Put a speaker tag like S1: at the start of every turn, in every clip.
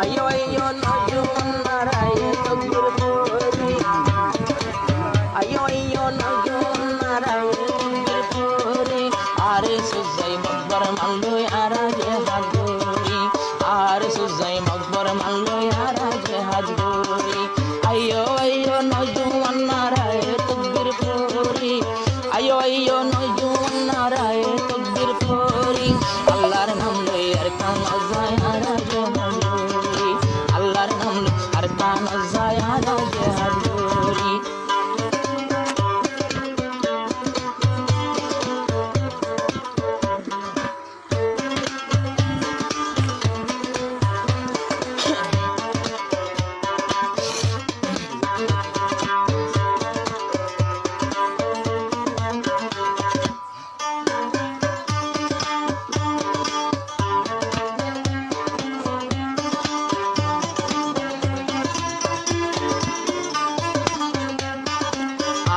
S1: আয়ো আয়ো নজুয়ান নারায়ে তকবীর পড়ি আয়ো আয়ো নজুয়ান নারায়ে তকবীর পড়ি আরে সুজাই মকবর মাল্লো আরাজে হাত ধরি আরে সুজাই মকবর মাল্লো আরাজে হাত ধরি আয়ো আয়ো নজুয়ান নারায়ে তকবীর পড়ি আয়ো আয়ো নজুয়ান নারায়ে তকবীর পড়ি আল্লাহর নাম লই আর কান যায় আরাজে হাত ধরি আল্লাহর নাম লই আর কান যায় আরাজে হাত ধরি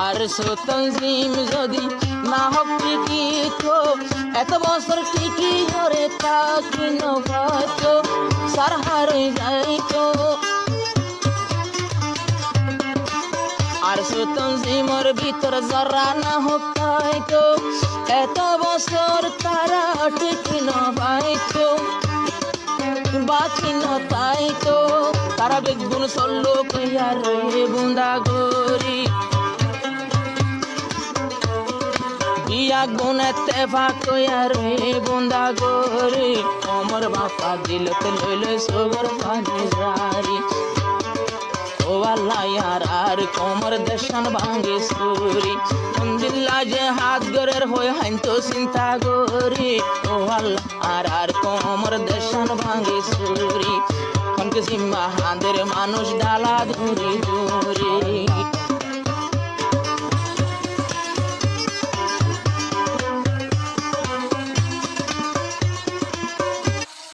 S1: আর সুতঞ্জিম যদি না হোক টিকিত এত বছর টিকি ধরে থাকি নবাত সারহার যাইতো আর সুতঞ্জিমর ভিতর জরা না হোক তাইতো এত বছর তারা টিকি নবাইতো বাকি নতাইতো তারা বেগুন সল্লো কইয়া রে বুন্দা গরি ইয়া গুনেতে ফাকয়া রে বুন্দা গরি ওমর বাপা দিলতে লইলে সবর পানি জারি ও আল্লাহ ইয়ার আর কোমর দর্শন ভাঙ্গে সুরি মন্দিল্লা যে হাত গরের হয়ে হাইতো চিন্তা গরি ও আল্লাহ আর কোমর দর্শন ভাঙ্গে সুরি কোন কিসিমা হাঁদের মানুষ ডালা ধরি ধরি